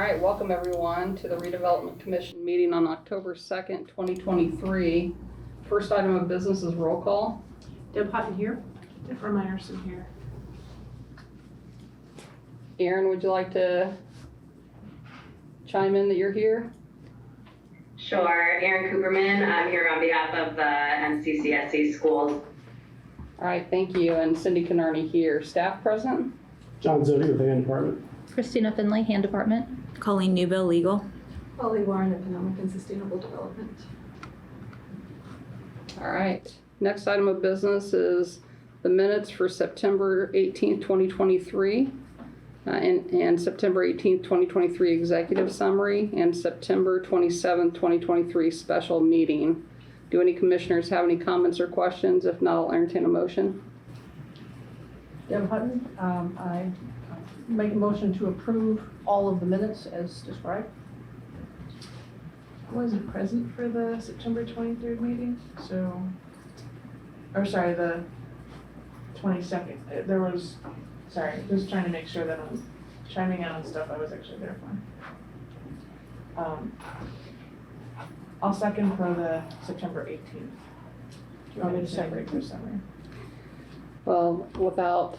right, welcome everyone to the Redevelopment Commission meeting on October 2nd, 2023. First item of business is roll call. Deb Hutton here. Deborah Meyerson here. Aaron, would you like to chime in that you're here? Sure. Erin Cooperman. I'm here on behalf of the MCCSC schools. All right, thank you. And Cindy Canarney here. Staff present? John Zodi with the Hand Department. Christina Finley, Hand Department. Colleen Newbill, Legal. Holly Warren, Economic and Sustainable Development. All right. Next item of business is the minutes for September 18th, 2023, and September 18th, 2023 executive summary, and September 27th, 2023 special meeting. Do any commissioners have any comments or questions? If not, I'll entertain a motion. Deb Hutton, I make a motion to approve all of the minutes as described. I wasn't present for the September 23rd meeting, so, or sorry, the 22nd. There was, sorry, just trying to make sure that I'm chiming in on stuff I was actually there for. I'll second for the September 18th. Do you want me to separate for summary? Well, without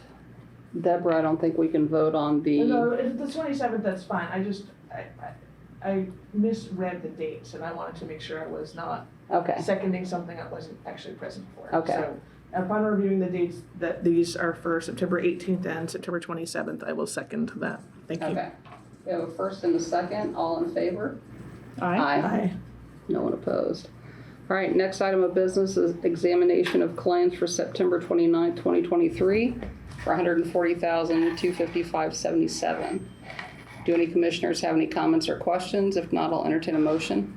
Deborah, I don't think we can vote on the... No, if the 27th, that's fine. I misread the dates and I wanted to make sure I was not Okay. seconding something I wasn't actually present for. Okay. So upon reviewing the dates that these are for September 18th and September 27th, I will second that. Thank you. Okay. We have a first and a second. All in favor? Aye. Aye. No one opposed. All right, next item of business is examination of claims for September 29th, 2023 for $140,255.77. Do any commissioners have any comments or questions? If not, I'll entertain a motion.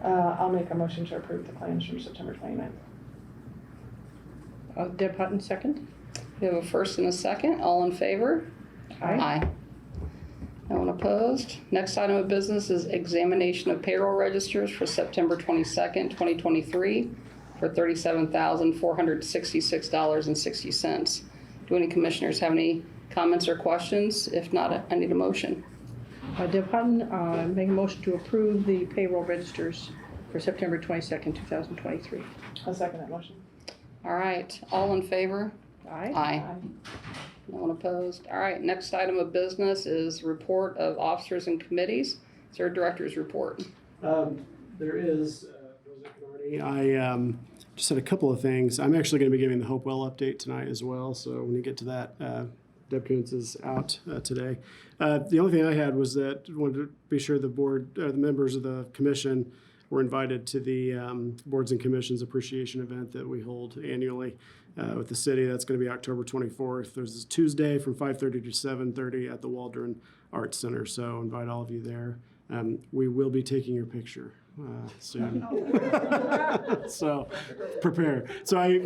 I'll make a motion to approve the claims from September 29th. Deb Hutton, second. We have a first and a second. All in favor? Aye. No one opposed. Next item of business is examination of payroll registers for September 22nd, 2023 for $37,466.60. Do any commissioners have any comments or questions? If not, I need a motion. Deb Hutton, make a motion to approve the payroll registers for September 22nd, 2023. I'll second that motion. All right, all in favor? Aye. Aye. No one opposed. All right, next item of business is report of officers and committees. Is there a director's report? There is, Rosa Canardi. I just had a couple of things. I'm actually going to be giving the Hopewell update tonight as well. So when you get to that, Deb Kuntz is out today. The only thing I had was that I wanted to be sure the board, the members of the commission were invited to the Boards and Commissions Appreciation event that we hold annually with the city. That's going to be October 24th. There's a Tuesday from 5:30 to 7:30 at the Waldron Arts Center. So invite all of you there. We will be taking your picture soon. So prepare. So I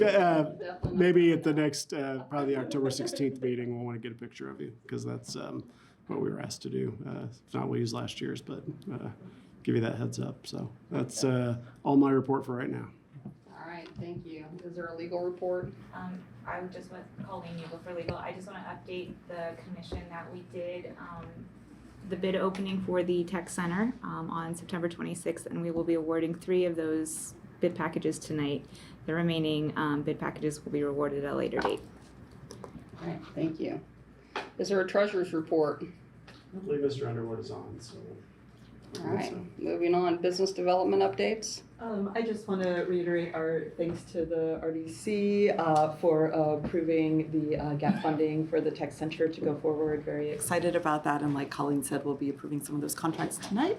maybe at the next, probably the October 16th meeting, we'll want to get a picture of you because that's what we were asked to do. If not, we'll use last year's, but give you that heads up. So that's all my report for right now. All right, thank you. Is there a legal report? I just want Colleen Newbill for Legal. I just want to update the commission that we did the bid opening for the tech center on September 26th, and we will be awarding 3 of those bid packages tonight. The remaining bid packages will be awarded at a later date. All right, thank you. Is there a treasurer's report? I believe Mr. Underwood is on. So. All right, moving on. Business development updates. I just want to reiterate our thanks to the RDC for approving the gap funding for the tech center to go forward. Very excited about that, and like Colleen said, we'll be approving some of those contracts tonight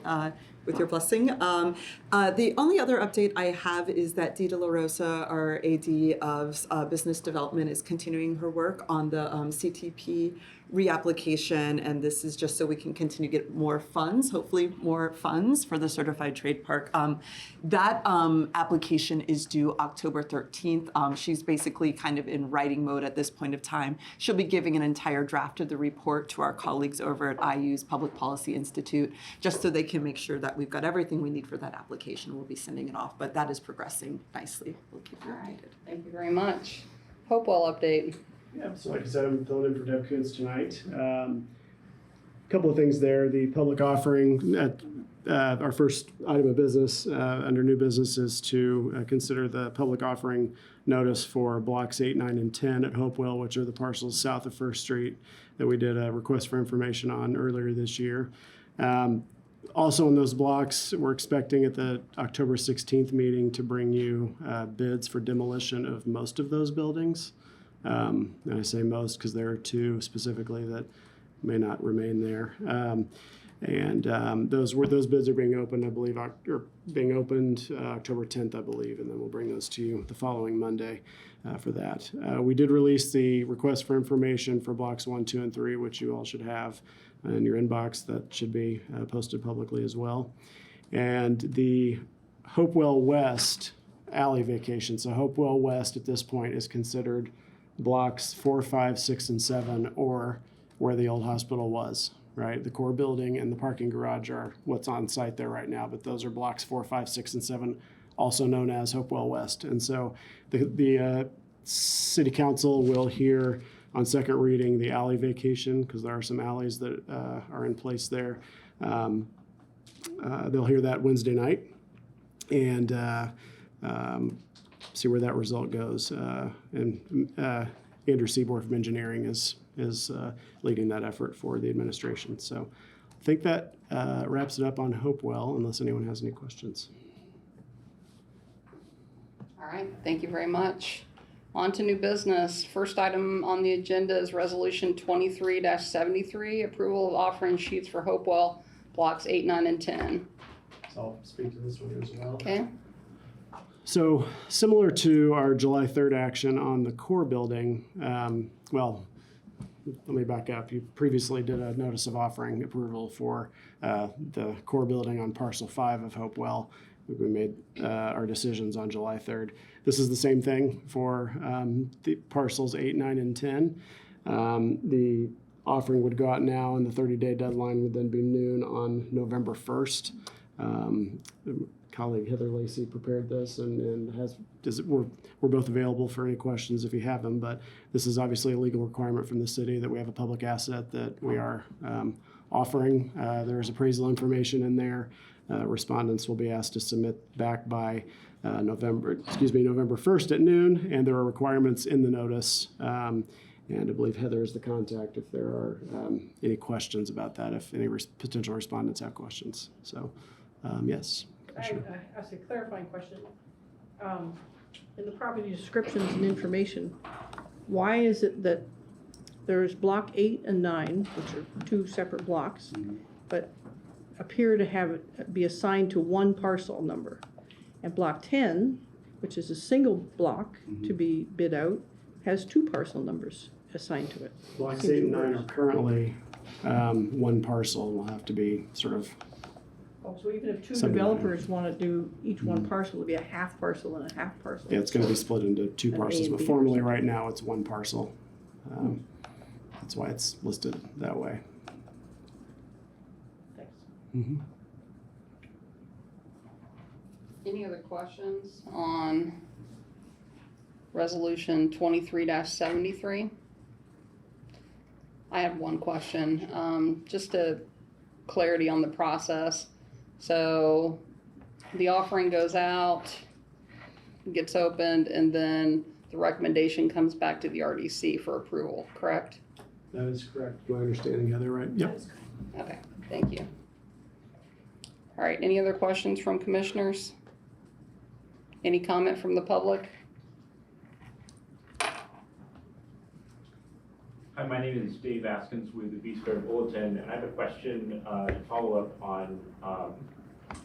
with your blessing. The only other update I have is that Dee La Rosa, our AD of Business Development, is continuing her work on the CTP reapplication, and this is just so we can continue to get more funds, hopefully more funds for the certified trade park. That application is due October 13th. She's basically kind of in writing mode at this point of time. She'll be giving an entire draft of the report to our colleagues over at IU's Public Policy Institute, just so they can make sure that we've got everything we need for that application. We'll be sending it off, but that is progressing nicely. We'll keep you updated. Thank you very much. Hopewell update. Yeah, so like I said, I'm filling in for Deb Kuntz tonight. Couple of things there. The public offering at our first item of business under new business is to consider the public offering notice for blocks 8, 9, and 10 at Hopewell, which are the parcels south of First Street that we did a request for information on earlier this year. Also in those blocks, we're expecting at the October 16th meeting to bring you bids for demolition of most of those buildings. And I say most because there are two specifically that may not remain there. Those bids are being opened, I believe, or being opened October 10th, I believe, and then we'll bring those to you the following Monday for that. We did release the request for information for blocks 1, 2, and 3, which you all should have in your inbox. That should be posted publicly as well. And the Hopewell West alley vacation. So Hopewell West at this point is considered blocks 4, 5, 6, and 7, or where the old hospital was, right? The core building and the parking garage are what's on site there right now, but those are blocks 4, 5, 6, and 7, also known as Hopewell West. And so the city council will hear on second reading the alley vacation, because there are some alleys that are in place there. They'll hear that Wednesday night and see where that result goes. Andrew Seaborn from Engineering is leading that effort for the administration. So I think that wraps it up on Hopewell, unless anyone has any questions. All right, thank you very much. On to new business. First item on the agenda is Resolution 23-73, approval of offering sheets for Hopewell, blocks 8, 9, and 10. So I'll speak to this one as well. Okay. So similar to our July 3rd action on the core building, well, let me back up. You previously did a notice of offering approval for the core building on parcel 5 of Hopewell. We made our decisions on July 3rd. This is the same thing for the parcels 8, 9, and 10. The offering would go out now, and the 30-day deadline would then be noon on November 1st. Colleague Heather Lacey prepared this, and we're both available for any questions if you have them. But this is obviously a legal requirement from the city that we have a public asset that we are offering. There's appraisal information in there. Respondents will be asked to submit back by November 1st at noon, and there are requirements in the notice. And I believe Heather is the contact if there are any questions about that, if any potential respondents have questions. So, yes. I asked a clarifying question. In the property descriptions and information, why is it that there is block 8 and 9, which are two separate blocks, but appear to have it be assigned to one parcel number, and block 10, which is a single block to be bid out, has two parcel numbers assigned to it? Blocks 8 and 9 are currently one parcel. Will have to be sort of. Oh, so even if two Subdivided. developers want to do each one parcel, it'd be a half parcel and a half parcel? Yeah, it's going to be split into two An A parcels, and but B or formally something. right now it's one parcel. That's why it's listed that way. Thanks. Mm-hmm. Any other questions on Resolution 23-73? I have one question, just to clarity on the process. So the offering goes out, gets opened, and then the recommendation comes back to the RDC for approval, correct? That is correct. My understanding, Heather, right? Yep. Okay, thank you. All right, any other questions from commissioners? Any comment from the public? Hi, my name is Dave Askins with the Beast Fair Bulletin, and I have a question to follow up on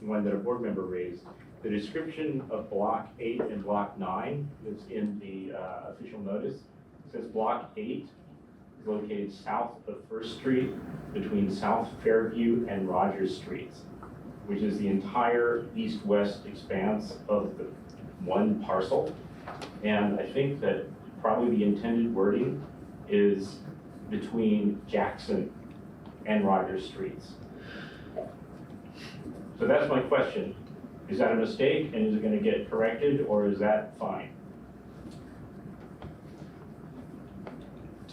one that a board member raised. The description of Block 8 and Block 9 that's in the official notice says Block 8 is located south of First Street between South Fairview and Rogers Streets, which is the entire east-west expanse of the one parcel. And I think that probably the intended wording is between Jackson and Rogers Streets. So that's my question. Is that a mistake, and is it going to get corrected, or is that fine?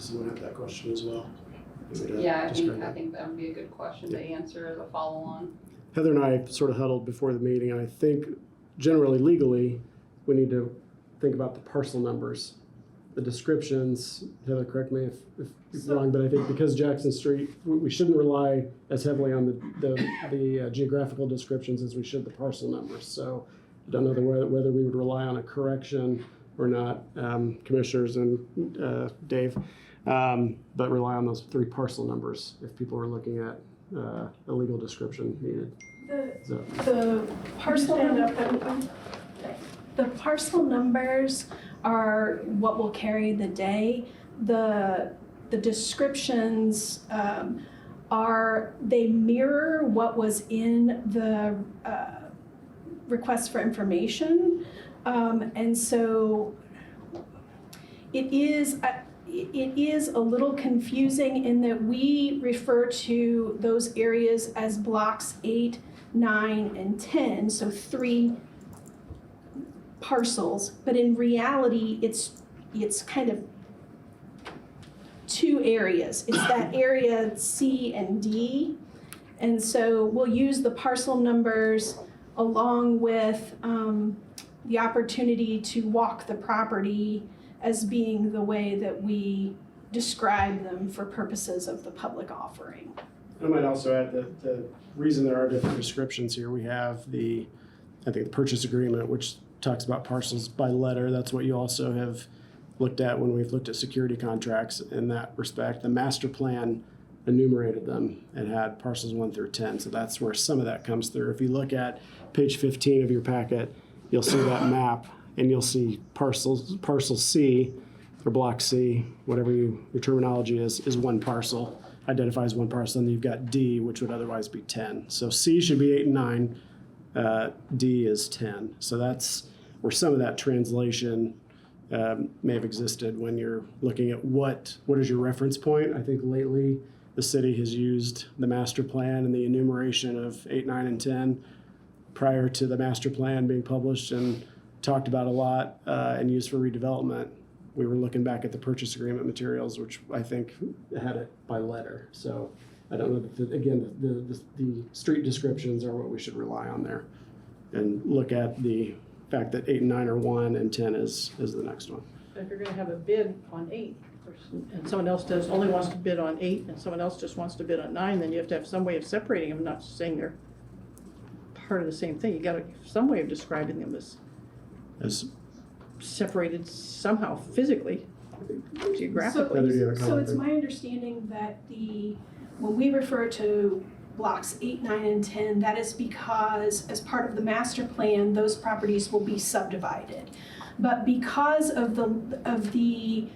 someone had that question as well. Yeah, I think that would be a good question to answer as a follow-on. Heather and I sort of huddled before the meeting, and I think generally legally, we need to think about the parcel numbers. The descriptions, Heather, correct me if you're wrong, but I think because Jackson Street, we shouldn't rely as heavily on the geographical descriptions as we should the parcel numbers. So I don't know whether we would rely on a correction or not, commissioners and Dave, but rely on those 3 parcel numbers if people are looking at a legal description needed. The parcel the parcel numbers are what will carry the day. The descriptions they mirror what was in the request for information, and so it is a little confusing in that we refer to those areas as blocks 8, 9, and 10, so 3 parcels, but in reality, it's kind of 2 areas. It's that area C and D, and so we'll use the parcel numbers along with the opportunity to walk the property as being the way that we describe them for purposes of the public offering. I might also add that the reason there are different descriptions here, we have the purchase agreement, which talks about parcels by letter. That's what you also have looked at when we've looked at security contracts in that respect. The master plan enumerated them and had parcels 1 through 10. So that's where some of that comes through. If you look at page 15 of your packet, you'll see that map and you'll see parcel C or block C, whatever your terminology is 1 parcel, identifies 1 parcel, and you've got D, which would otherwise be 10. So C should be 8 and 9, D is 10. So that's where some of that translation may have existed when you're looking at what is your reference point. I think lately the city has used the master plan and the enumeration of 8, 9, and 10 prior to the master plan being published and talked about a lot and used for redevelopment. We were looking back at the purchase agreement materials, which I think had it by letter. So I don't know that, again, the street descriptions are what we should rely on there and look at the fact that 8 and 9 are 1 and 10 is the next one. If you're gonna have a bid on 8, and someone else only wants to bid on 8, and someone else just wants to bid on 9, then you have to have some way of separating them, not saying they're part of the same thing. You gotta have some way of describing them as separated somehow physically, geographically. So it's my understanding that when we refer to blocks 8, 9, and 10, that is because as part of the master plan, those properties will be subdivided. But because of the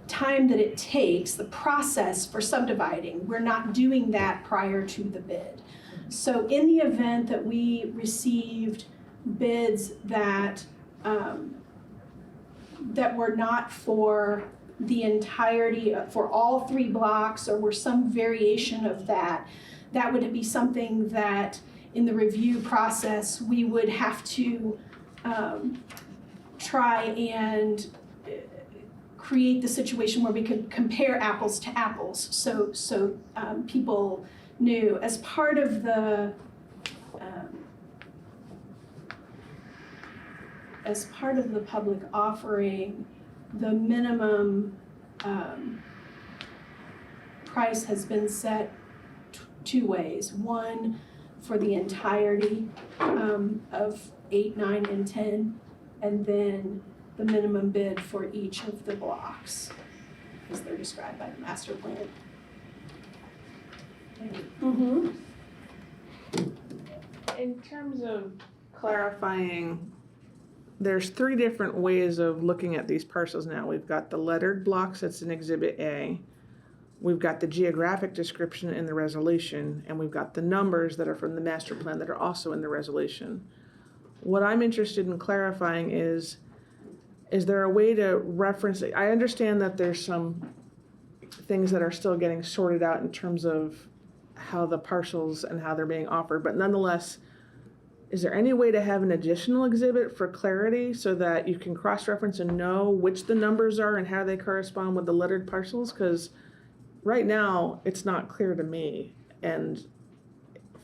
time that it takes, the process for subdividing, we're not doing that prior to the bid. So in the event that we received bids that were not for the entirety, for all 3 blocks, or were some variation of that, that would be something that in the review process we would have to try and create the situation where we could compare apples to apples. So people knew as part of the public offering, the minimum price has been set 2 ways. One, for the entirety of 8, 9, and 10, and then the minimum bid for each of the blocks, as they're described by the master plan. Mm-hmm. In terms of clarifying, there's 3 different ways of looking at these parcels now. We've got the lettered blocks, that's in Exhibit A. We've got the geographic description in the resolution, and we've got the numbers that are from the master plan that are also in the resolution. What I'm interested in clarifying is there a way to reference it? I understand that there's some things that are still getting sorted out in terms of how the parcels and how they're being offered, but nonetheless, is there any way to have an additional exhibit for clarity so that you can cross-reference and know which the numbers are and how they correspond with the lettered parcels? Because right now, it's not clear to me. And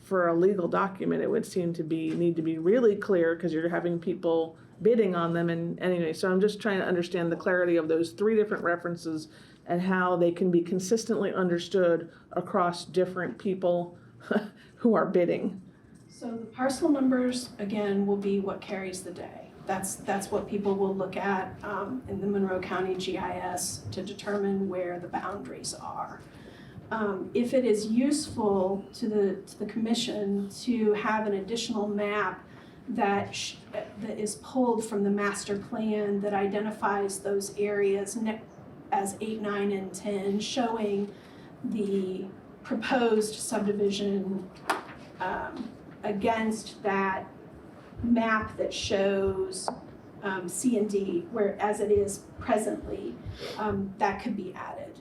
for a legal document, it would seem to need to be really clear because you're having people bidding on them. And anyway, so I'm just trying to understand the clarity of those three different references and how they can be consistently understood across different people who are bidding. So the parcel numbers, again, will be what carries the day. That's what people will look at in the Monroe County GIS to determine where the boundaries are. If it is useful to the commission to have an additional map that is pulled from the master plan that identifies those areas as 8, 9, and 10, showing the proposed subdivision against that map that shows C and D, where as it is presently, that could be added.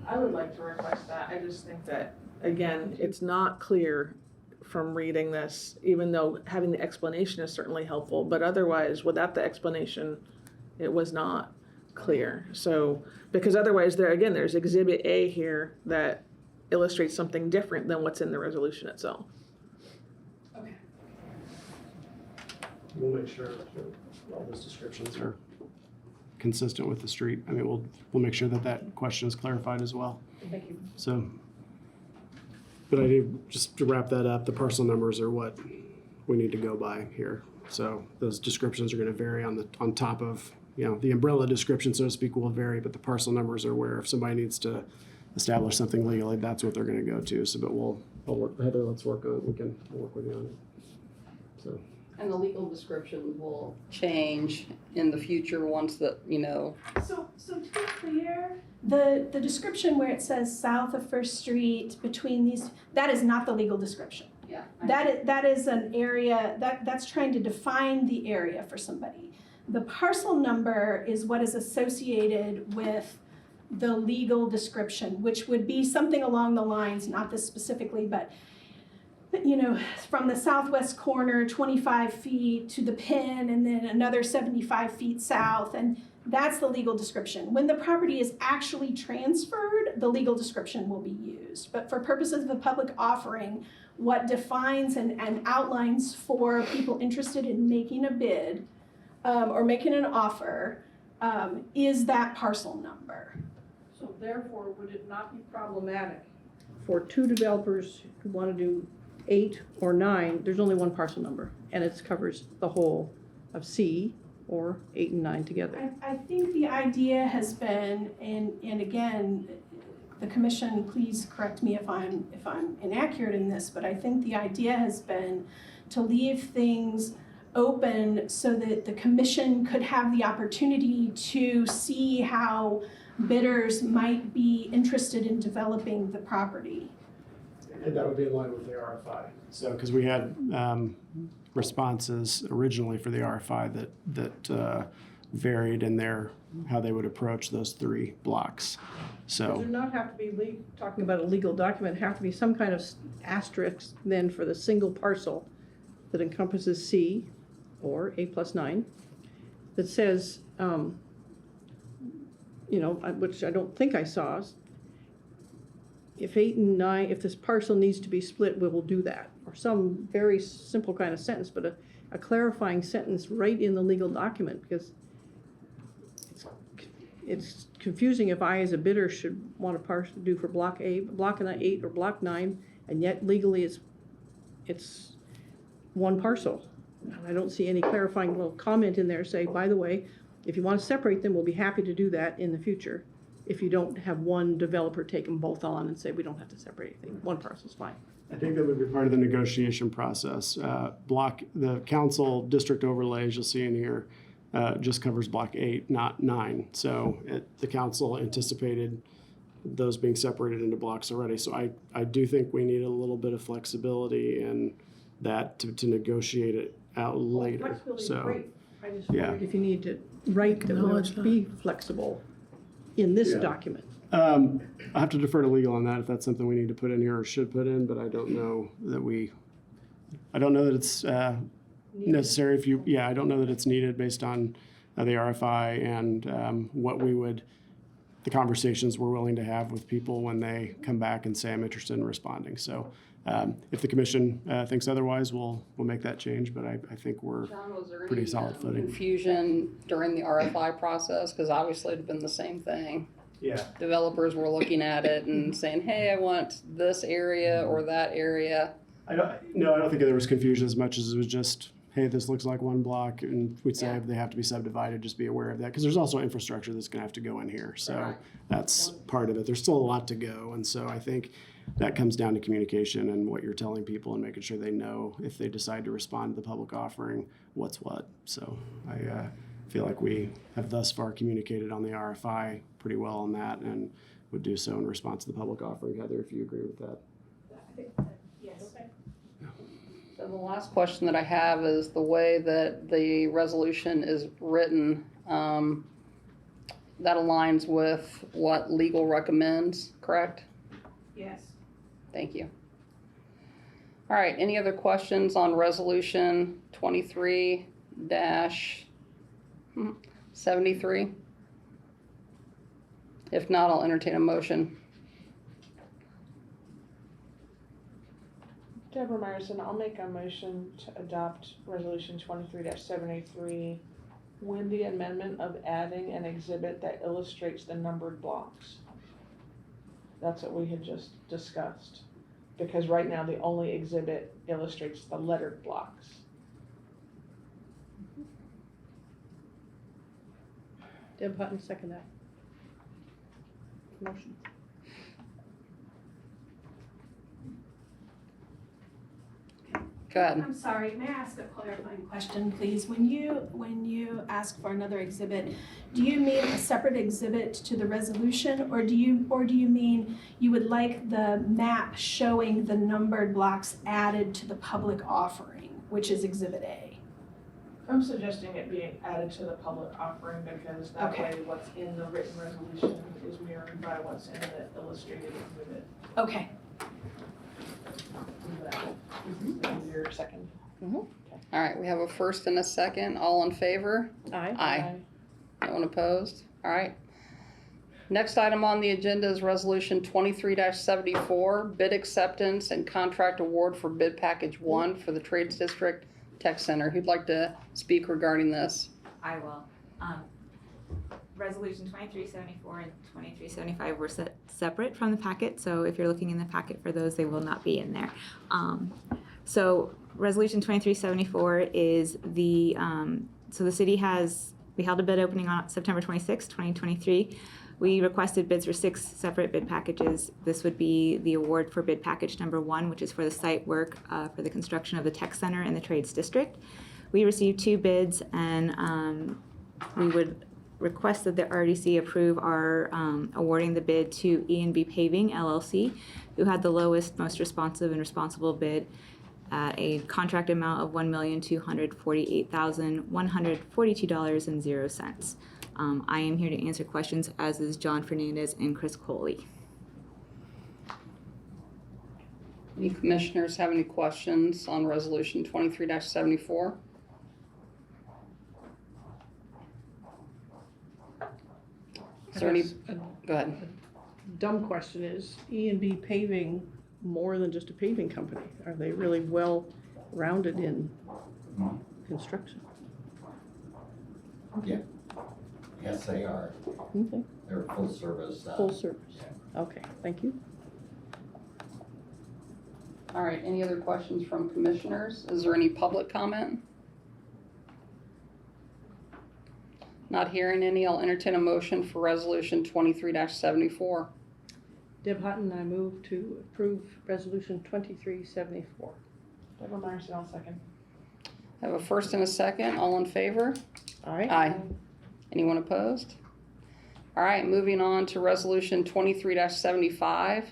I would like to request that. I just think that, again, it's not clear from reading this, even though having the explanation is certainly helpful, but otherwise, without the explanation, it was not clear. So, because otherwise, there's Exhibit A here that illustrates something different than what's in the resolution itself. We'll make sure that all those descriptions are consistent with the street. I mean, we'll make sure that question is clarified as well. Thank you. So, but I do, just to wrap that up, the parcel numbers are what we need to go by here. So those descriptions are going to vary on top of, the umbrella description, so to speak, will vary, but the parcel numbers are where if somebody needs to establish something legally, that's what they're going to go to. So, but I'll work, Heather, let's work on it. We'll work with you on it. So. And the legal description will change in the future once that, So to be clear, the description where it says south of First Street between these, that is not the legal description. Yeah. That is an area, that's trying to define the area for somebody. The parcel number is what is associated with the legal description, which would be something along the lines, not this specifically, but from the southwest corner, 25 feet to the pin, and then another 75 feet south, and that's the legal description. When the property is actually transferred, the legal description will be used. But for purposes of the public offering, what defines and outlines for people interested in making a bid or making an offer is that parcel number. So therefore, would it not be problematic for two developers who want to do 8 or 9, there's only one parcel number, and it covers the whole of C or 8 and 9 together? I think the idea has been, and again, the commission, please correct me if I'm inaccurate in this, but I think the idea has been to leave things open so that the commission could have the opportunity to see how bidders might be interested in developing the property. And that would be in line with the RFI. So, because we had responses originally for the RFI that varied in how they would approach those 3 blocks. So, Does it not have to be, talking about a legal document, have to be some kind of asterisk then for the single parcel that encompasses C or 8+9 that says, which I don't think I saw, if 8 and 9, if this parcel needs to be split, we will do that. Or some very simple kind of sentence, but a clarifying sentence right in the legal document, because it's confusing if I as a bidder should want a do for block 8 or block 9, and yet legally it's one parcel. I don't see any clarifying little comment in there say, by the way, if you want to separate them, we'll be happy to do that in the future. If you don't have one developer take them both on and say, we don't have to separate anything, one parcel's fine. I think that would be part of the negotiation process. The council district overlays you'll see in here just covers block 8, not 9. So the council anticipated those being separated into blocks already. So I do think we need a little bit of flexibility in that to negotiate it out later. Flexibility is So great. I just yeah. wondered if you need to write that we'll be flexible in this Yeah. document. I have to defer to legal on that if that's something we need to put in here or should put in, but I don't know that we I don't know that it's necessary if you, I don't know that it's needed based on the RFI and the conversations we're willing to have with people when they come back and say, I'm interested in responding. So if the commission thinks otherwise, we'll make that change, but I think we're John, was there pretty any solid footing. confusion during the RFI process? Because obviously it'd been the same thing. Yeah. Developers were looking at it and saying, hey, I want this area or that area. I don't think there was confusion as much as it was just, hey, this looks like one block, and we'd say Yeah. they have to be subdivided, just be aware of that. Because there's also infrastructure that's going to have to go in here. So Right. that's part of it. There's still a lot to go. And so I think that comes down to communication and what you're telling people and making sure they know if they decide to respond to the public offering, what's what. So I feel like we have thus far communicated on the RFI pretty well on that and would do so in response to the public offering. Heather, if you agree with that. Yes. So the last question that I have is the way that the resolution is written, that aligns with what legal recommends, correct? Yes. Thank you. All right, any other questions on resolution 23-73? If not, I'll entertain a motion. Deborah Myerson, I'll make a motion to adopt resolution 23-73 with the amendment of adding an exhibit that illustrates the numbered blocks. That's what we had just discussed. Because right now, the only exhibit illustrates the lettered blocks. Deb Hutton, second that. Motion. Go ahead. I'm sorry, may I ask a clarifying question, please? When you ask for another exhibit, do you mean a separate exhibit to the resolution, or do you mean you would like the map showing the numbered blocks added to the public offering, which is Exhibit A? I'm suggesting it being added to the public offering because that Okay. way what's in the written resolution is mirrored by what's in the illustrated exhibit. Okay. Is your second? All right, we have a first and a second. All in favor? Aye. Aye. No one opposed? All right. Next item on the agenda is Resolution 23-74, bid acceptance and contract award for bid package 1 for the Trades District Tech Center. Who'd like to speak regarding this? I will. Resolution 2374 and 2375 were separate from the packet, so if you're looking in the packet for those, they will not be in there. So Resolution 2374 is so the city we held a bid opening on September 26, 2023. We requested bids for 6 separate bid packages. This would be the award for bid package number 1, which is for the site work for the construction of the tech center in the Trades District. We received 2 bids, and we would request that the RDC approve our awarding the bid to E&B Paving LLC, who had the lowest, most responsive and responsible bid at a contract amount of $1,248,142.00. I am here to answer questions, as is John Fernandez and Chris Coley. Any commissioners have any questions on Resolution 23-74? Is there any, go ahead. Dumb question is, E&B Paving more than just a paving company? Are they really well-rounded in construction? Yeah. Yes, they are. Okay, They're full service. full service. Okay, thank you. All right, any other questions from commissioners? Is there any public comment? Not hearing any, I'll entertain a motion for Resolution 23-74. Deb Hutton, I move to approve Resolution 2374. Deborah Myerson, I'll second. I have a first and a second. All in favor? All right? Aye. Anyone opposed? All right, moving on to Resolution 23-75,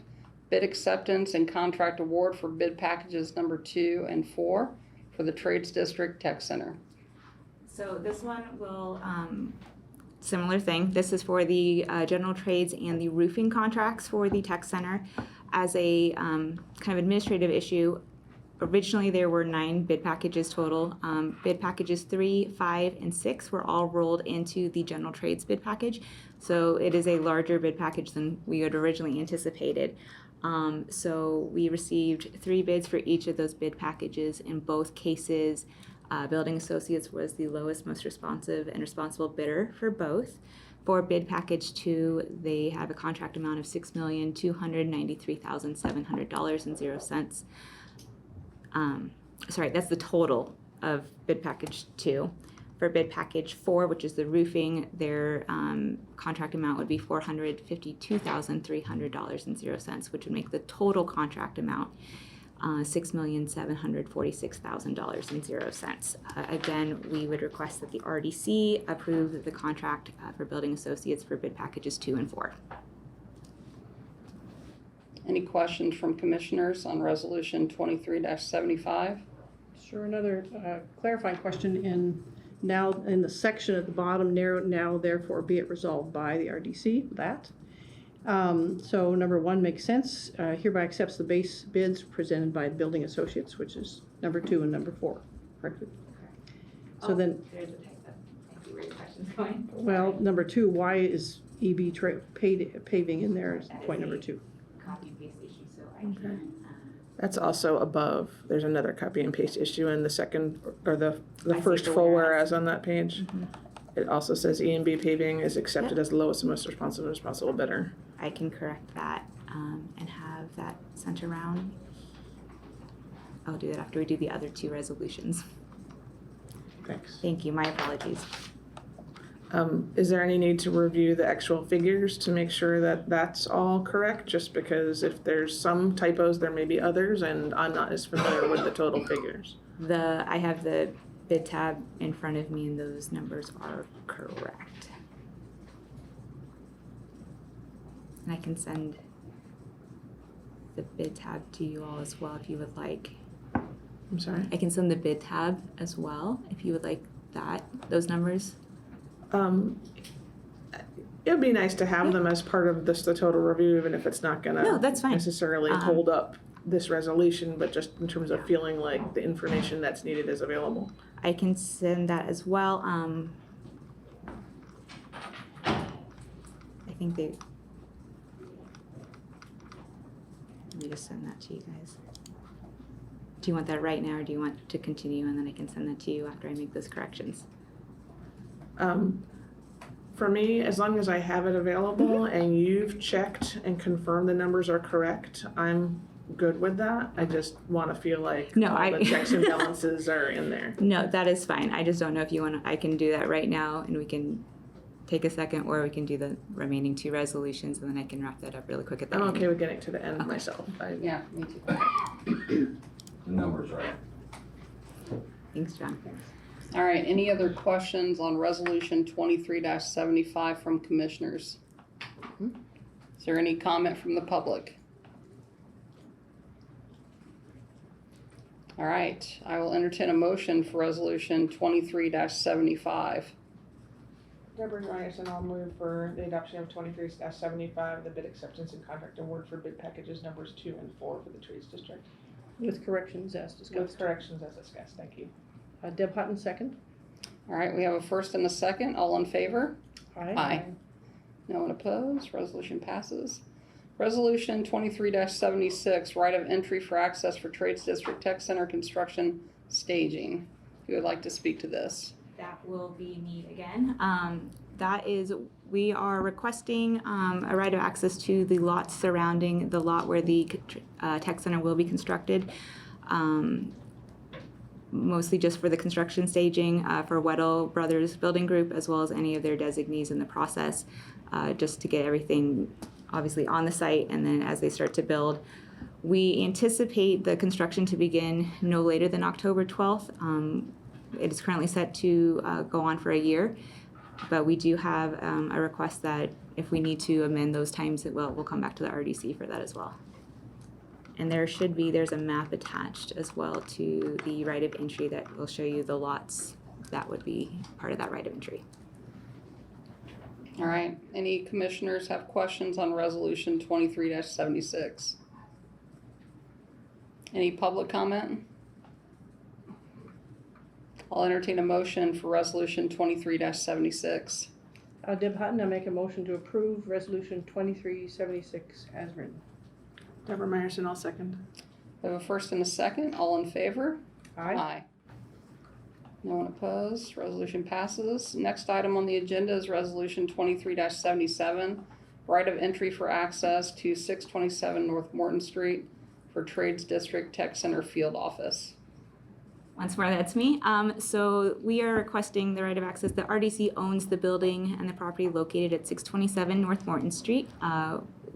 bid acceptance and contract award for bid packages number 2 and 4 for the Trades District Tech Center. So this one will, similar thing. This is for the general trades and the roofing contracts for the tech center. As a kind of administrative issue, originally there were 9 bid packages total. Bid packages 3, 5, and 6 were all rolled into the general trades bid package. So it is a larger bid package than we had originally anticipated. So we received 3 bids for each of those bid packages. In both cases, Building Associates was the lowest, most responsive, and responsible bidder for both. For bid package 2, they have a contract amount of $6,293,700.00. Sorry, that's the total of bid package 2. For bid package 4, which is the roofing, their contract amount would be $452,300.00, which would make the total contract amount $6,746,000.00. Again, we would request that the RDC approve the contract for Building Associates for bid packages 2 and 4. Any questions from commissioners on resolution 23-75? Sure, another clarifying question in the section at the bottom, now therefore be it resolved by the RDC, that. So number 1 makes sense, hereby accepts the base bids presented by Building Associates, which is number 2 and number 4, correctly? So then, There's a typo. I see where your question's going. well, number 2, why is EB paving in there as That is point number a 2? Copy and paste issue, so I can. That's also above. There's another copy and paste issue in the second, or the I see first the full whereas. whereas on that page. It also says E&B paving is accepted as the lowest and most responsible bidder. I can correct that and have that sent around. I'll do that after we do the other 2 resolutions. Thanks. Thank you, my apologies. Is there any need to review the actual figures to make sure that that's all correct? Just because if there's some typos, there may be others, and I'm not as familiar with the total figures. I have the bid tab in front of me and those numbers are correct. And I can send the bid tab to you all as well if you would like. I'm sorry? I can send the bid tab as well if you would like those numbers. It would be nice to have them as part of the total review, even if it's not gonna No, that's fine. necessarily hold up this resolution, but just in terms of feeling like the information that's needed is available. I can send that as well. I think let me just send that to you guys. Do you want that right now or do you want to continue and then I can send that to you after I make those corrections? For me, as long as I have it available and you've checked and confirmed the numbers are correct, I'm good with that. I just want to feel like No, all the checks and balances are in there. No, that is fine. I just don't know if you want to, I can do that right now and we can take a second or we can do the remaining 2 resolutions and then I can wrap that up really quick at the I'm end. okay with getting to the end Okay. myself. Yeah, me too. The numbers are. Thanks, John. All right, any other questions on resolution 23-75 from commissioners? Is there any comment from the public? All right, I will entertain a motion for resolution 23-75. Deborah Ryerson, I'll move for the adoption of 23-75, the bid acceptance and contract award for bid packages numbers 2 and 4 for the Trees District. With corrections as With discussed. corrections as discussed. Thank you. Deb Hutton, second. All right, we have a first and a second. All in favor? Aye. Aye. No one opposed. Resolution passes. Resolution 23-76, right of entry for access for Trades District Tech Center construction staging. Who would like to speak to this? That will be me again. That is, we are requesting a right of access to the lots surrounding the lot where the tech center will be constructed. Mostly just for the construction staging for Weddle Brothers Building Group, as well as any of their designees in the process, just to get everything obviously on the site and then as they start to build. We anticipate the construction to begin no later than October 12th. It is currently set to go on for a year, but we do have a request that if we need to amend those times, we'll come back to the RDC for that as well. And there's a map attached as well to the right of entry that will show you the lots that would be part of that right of entry. All right, any commissioners have questions on resolution 23-76? Any public comment? I'll entertain a motion for Resolution 23-76. Deb Hutton, I make a motion to approve Resolution 2376 as written. Deborah Meyerson, I'll second. We have a first and a second. All in favor? Aye. No one opposed. Resolution passes. Next item on the agenda is Resolution 23-77, right of entry for access to 627 North Morton Street for Trades District Tech Center Field Office. Once more, that's me. So we are requesting the right of access. The RDC owns the building and the property located at 627 North Morton Street.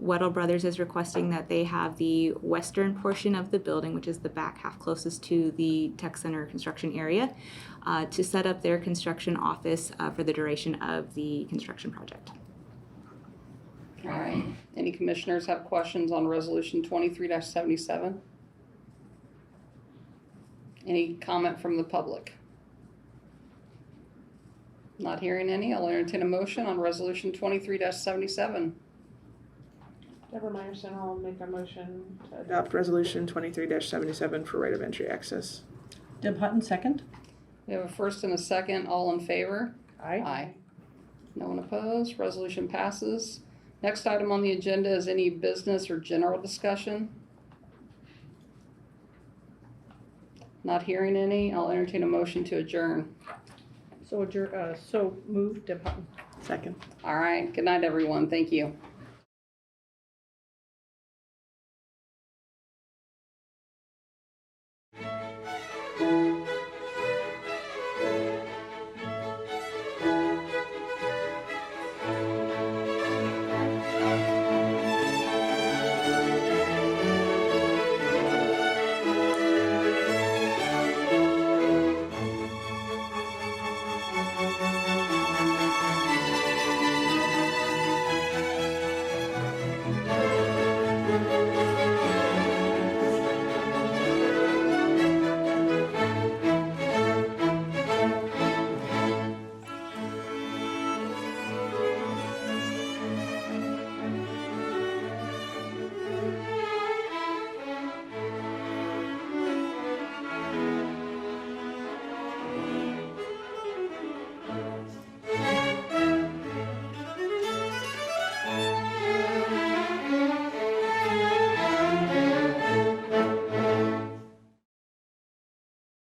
Weddle Brothers is requesting that they have the western portion of the building, which is the back half closest to the Tech Center construction area, to set up their construction office for the duration of the construction project. All right. Any commissioners have questions on Resolution 23-77? Any comment from the public? Not hearing any. I'll entertain a motion on Resolution 23-77. Deborah Meyerson, I'll make a motion to adopt resolution 23-77 for right of entry access. Deb Hutton, second. We have a first and a second. All in favor? Aye. No one opposed. Resolution passes. Next item on the agenda is any business or general discussion. Not hearing any. I'll entertain a motion to adjourn. So moved, Deb Hutton. Second. All right. Good night, everyone. Thank you.